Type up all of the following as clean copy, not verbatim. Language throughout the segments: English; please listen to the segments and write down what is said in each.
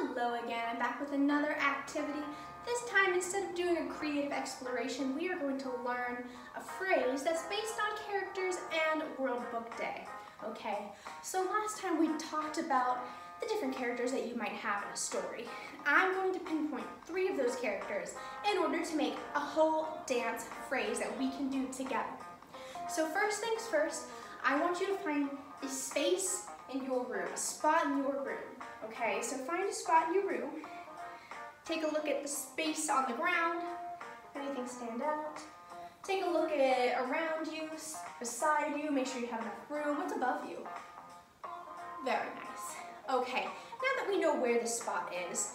Hello again, I'm back with another activity. This time, instead of doing a creative exploration, we are going to learn a phrase that's based on characters and World Book Day. Okay, so last time we talked about the different characters that you might have in a story. I'm going to pinpoint 3 of those characters in order to make a whole dance phrase that we can do together. So first things first, I want you to find a space in your room, a spot in your room. Okay, so find a spot in your room. Take a look at the space on the ground. Anything stand out? Take a look at around you, beside you. Make sure you have enough room. What's above you? Very nice. Okay, now that we know where the spot is,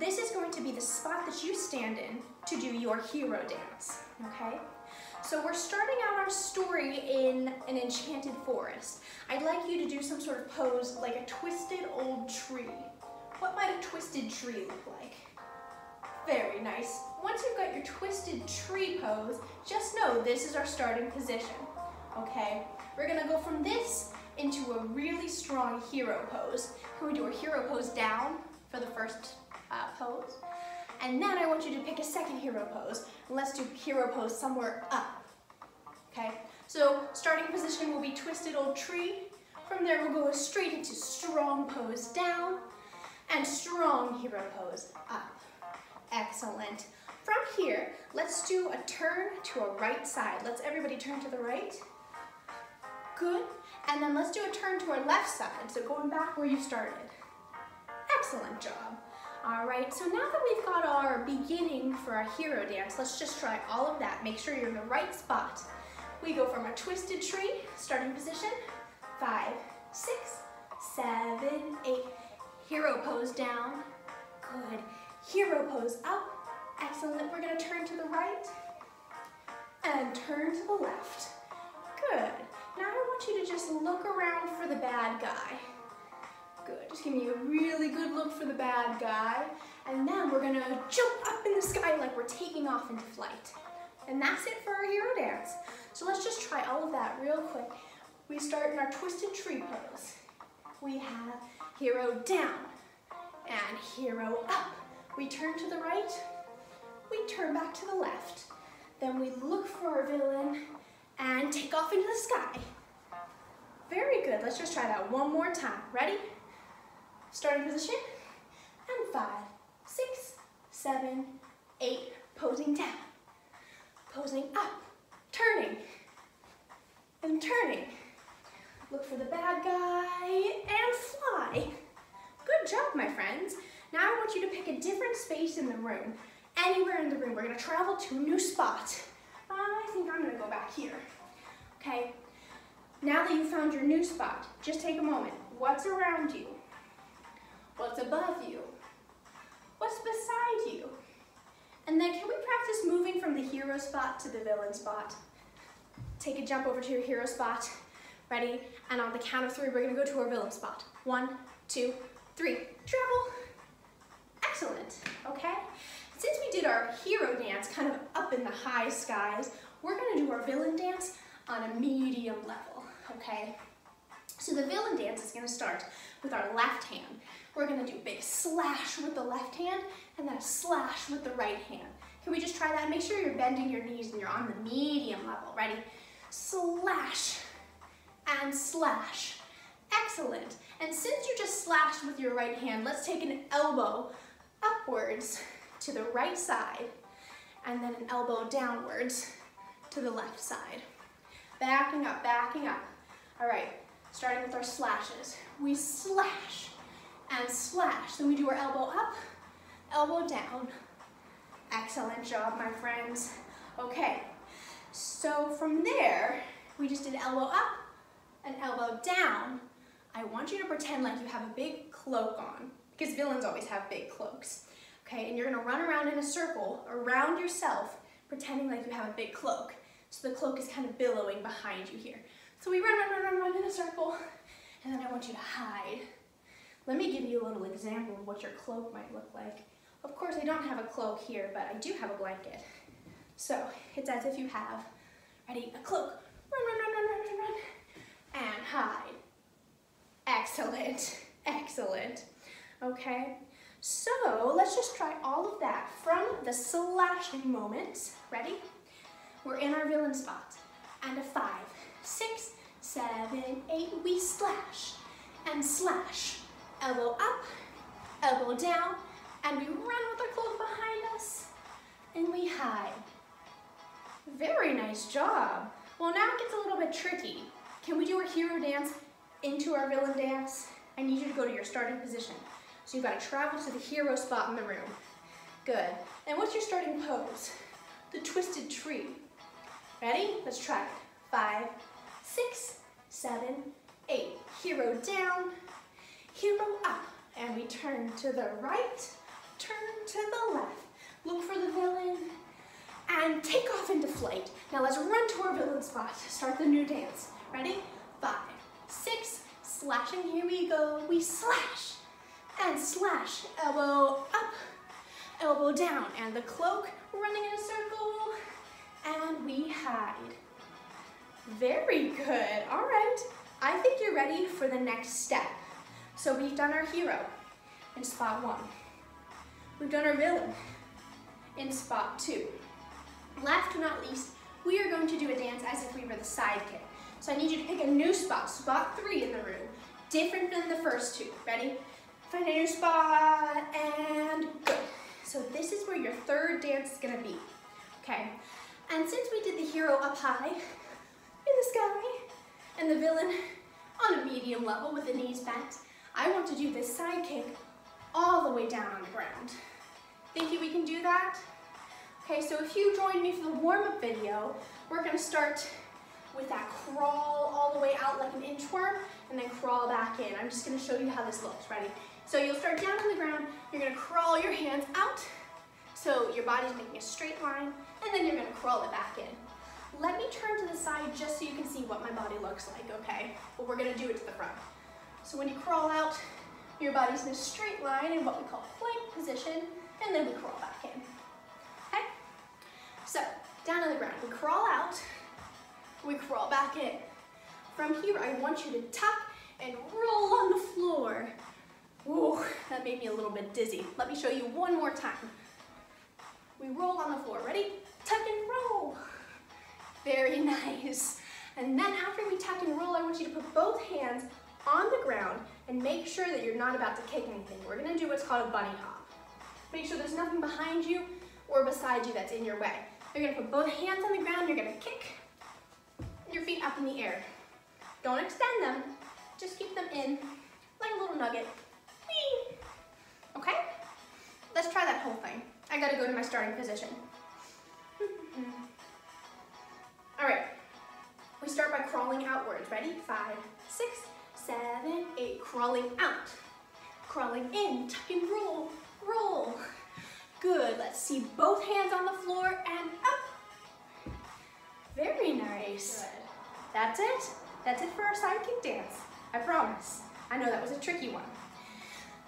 this is going to be the spot that you stand in to do your hero dance. Okay? So we're starting out our story in an enchanted forest. I'd like you to do some sort of pose like a twisted old tree. What might a twisted tree look like? Very nice. Once you've got your twisted tree pose, just know this is our starting position. Okay? We're gonna go from this into a really strong hero pose. Can we do a hero pose down for the first pose? And then I want you to pick a second hero pose. And let's do hero pose somewhere up. Okay, so starting position will be twisted old tree. From there we'll go straight into strong pose down and strong hero pose up. Excellent. From here, let's do a turn to a right side. Let's everybody turn to the right. Good. And then let's do a turn to our left side. So going back where you started. Excellent job. All right, so now that we've got our beginning for our hero dance, let's just try all of that. Make sure you're in the right spot. We go from a twisted tree, starting position, 5, 6, 7, 8. Hero pose down. Good. Hero pose up. Excellent. We're going to turn to the right and turn to the left. Good. Now I want you to just look around for the bad guy. Good. Just give me a really good look for the bad guy. And then we're going to jump up in the sky like we're taking off into flight. And that's it for our hero dance. So let's just try all of that real quick. We start in our twisted tree pose. We have hero down and hero up. We turn to the right, we turn back to the left. Then we look for our villain and take off into the sky. Very good, let's just try that one more time. Ready? Starting position, and 5, 6, 7, 8, posing down, posing up, turning, and turning. Look for the bad guy, and fly. Good job, my friends. Now I want you to pick a different space in the room. Anywhere in the room. We're gonna travel to a new spot. I think I'm gonna go back here. Okay, now that you found your new spot, just take a moment. What's around you? What's above you? What's beside you? And then can we practice moving from the hero spot to the villain spot? Take a jump over to your hero spot. Ready? And on the count of 3, we're gonna go to our villain spot. 1, 2, 3. Travel. Excellent, okay? Since we did our hero dance kind of up in the high skies, we're gonna do our villain dance on a medium level, okay? So the villain dance is gonna start with our left hand. We're gonna do a big slash with the left hand and then a slash with the right hand. Can we just try that? Make sure you're bending your knees and you're on the medium level. Ready? Slash and slash. Excellent. And since you just slashed with your right hand, let's take an elbow upwards to the right side and then an elbow downwards to the left side. Backing up, backing up. All right, starting with our slashes. We slash and slash. Then we do our elbow up, elbow down. Excellent job, my friends. Okay, so from there, we just did elbow up and elbow down. I want you to pretend like you have a big cloak on, because villains always have big cloaks. Okay, and you're gonna run around in a circle around yourself, pretending like you have a big cloak. So the cloak is kind of billowing behind you here. So we run, run, run, run, run in a circle, and then I want you to hide. Let me give you a little example of what your cloak might look like. Of course, I don't have a cloak here, but I do have a blanket. So it's as if you have, ready, a cloak. Run, run, run, run, run, run, run, and hide. Excellent, excellent. Okay, So let's just try all of that from the slashing moment. Ready? We're in our villain spot. And a 5, 6, 7, 8, we slash and slash. Elbow up, elbow down, and we run with our cloak behind us, and we hide. Very nice job. Well, now it gets a little bit tricky. Can we do our hero dance into our villain dance? I need you to go to your starting position. So you've got to travel to the hero spot in the room. Good. And what's your starting pose? The twisted tree. Ready? Let's try it. 5, 6, 7, 8. Hero down, hero up. And we turn to the right, turn to the left. Look for the villain and take off into flight. Now let's run to our villain spot. Start the new dance. Ready? 5, 6, slashing. Here we go. We slash and slash. Elbow up, elbow down. And the cloak running in a circle. And we hide. Very good. All right. I think you're ready for the next step. So we've done our hero in spot 1. We've done our villain in spot 2. Last but not least, we are going to do a dance as if we were the sidekick. So I need you to pick a new spot, spot 3 in the room, different than the first 2. Ready? Find a new spot and good. So this is where your third dance is gonna be, okay? And since we did the hero up high in the sky and the villain on a medium level with the knees bent, I want to do this sidekick all the way down on the ground. Think we can do that? Okay, so if you join me for the warm-up video, we're gonna start with that crawl all the way out like an inchworm and then crawl back in. I'm just gonna show you how this looks. Ready? So you'll start down on the ground, you're gonna crawl your hands out so your body's making a straight line, and then you're gonna crawl it back in. Let me turn to the side just so you can see what my body looks like, okay? But we're gonna do it to the front. So when you crawl out, your body's in a straight line in what we call plank position, and then we crawl back in, okay? So, down on the ground, we crawl out, we crawl back in. From here, I want you to tuck and roll on the floor. Ooh, that made me a little bit dizzy. Let me show you one more time. We roll on the floor, ready? Tuck and roll. Very nice. And then after we tuck and roll, I want you to put both hands on the ground and make sure that you're not about to kick anything. We're gonna do what's called a bunny hop. Make sure there's nothing behind you or beside you that's in your way. You're gonna put both hands on the ground, you're gonna kick your feet up in the air. Don't extend them, just keep them in like a little nugget. Whee! Okay? Let's try that whole thing. I gotta go to my starting position. All right, we start by crawling outwards. Ready? 5, 6, 7, 8, crawling out. Crawling in, tuck and roll, roll. Good, let's see both hands on the floor and up. Very nice. Good. That's it. That's it for our sidekick dance. I promise. I know that was a tricky one.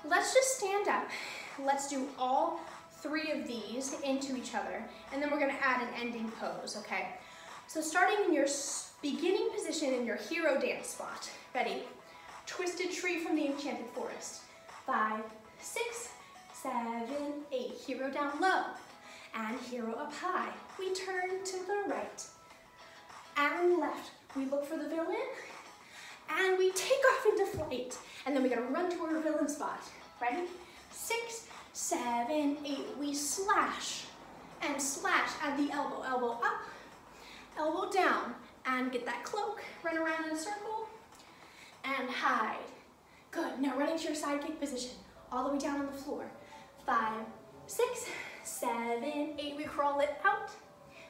Let's just stand up. Let's do all 3 of these into each other, and then we're gonna add an ending pose, okay? So starting in your beginning position in your hero dance spot. Ready? Twisted tree from the enchanted forest. 5, 6, 7, 8. Hero down low and hero up high. We turn to the right and left. We look for the villain and we take off into flight. And then we gotta run to our villain spot. Ready? 6, 7, 8. We slash and slash at the elbow. Elbow up, elbow down, and get that cloak. Run around in a circle and hide. Good. Now running to your sidekick position, all the way down on the floor. 5, 6, 7, 8. We crawl it out,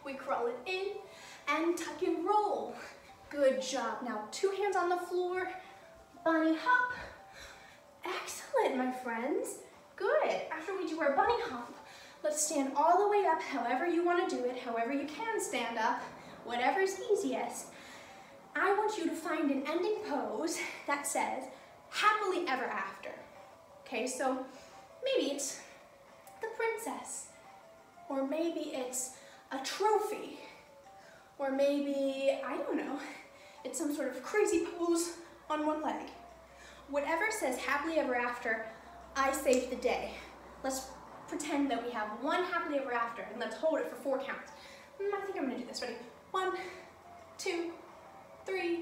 we crawl it in, and tuck and roll. Good job. Now 2 hands on the floor, bunny hop. Excellent, my friends. Good. After we do our bunny hop, let's stand all the way up however you want to do it, however you can stand up, whatever's easiest. I want you to find an ending pose that says happily ever after. Okay, so maybe it's the princess, or maybe it's a trophy, or maybe, I don't know, it's some sort of crazy pose on one leg. Whatever says happily ever after, I saved the day. let's pretend that we have one happily ever after, and let's hold it for 4 counts. I think I'm gonna do this, ready? 1, 2, 3,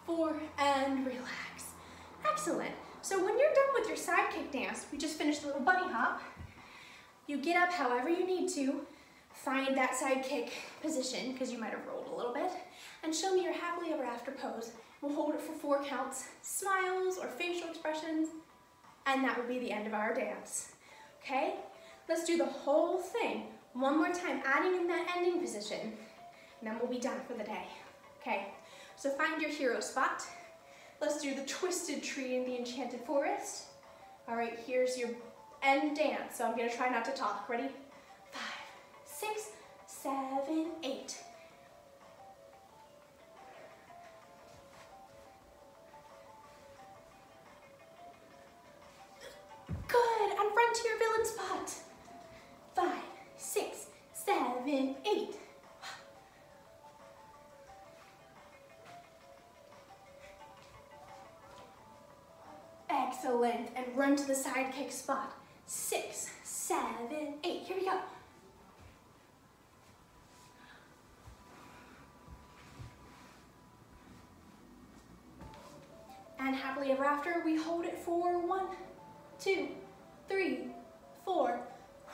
4, and relax. Excellent. So when you're done with your sidekick dance, we just finished a little bunny hop. You get up however you need to, find that sidekick position, because you might have rolled a little bit, and show me your happily ever after pose. We'll hold it for 4 counts, smiles or facial expressions, and that will be the end of our dance. Okay? Let's do the whole thing one more time, adding in that ending position, and then we'll be done for the day. Okay? So find your hero spot. Let's do the twisted tree in the enchanted forest. All right, here's your end dance. So I'm gonna try not to talk. Ready? 5, 6, 7, 8. Good, and run to your villain spot. 5, 6, 7, 8. Excellent, and run to the sidekick spot. 6, 7, 8, here we go. And happily ever after, we hold it for 1, 2, 3, 4,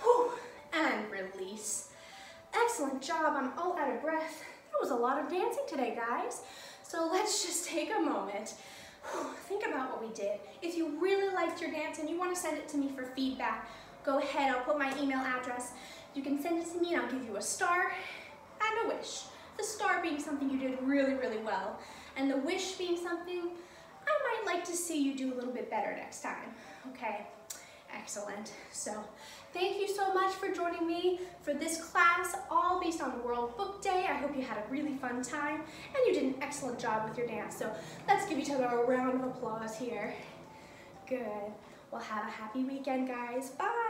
whew, and release. Excellent job, I'm all out of breath. That was a lot of dancing today, guys. So let's just take a moment. Think about what we did. If you really liked your dance and you want to send it to me for feedback, go ahead, I'll put my email address. You can send it to me and I'll give you a star and a wish. The star being something you did really, really well, and the wish being something I might like to see you do a little bit better next time. Okay, excellent. So thank you so much for joining me for this class, all based on World Book Day. I hope you had a really fun time and you did an excellent job with your dance. So let's give each other a round of applause here. Good. Well, have a happy weekend, guys. Bye.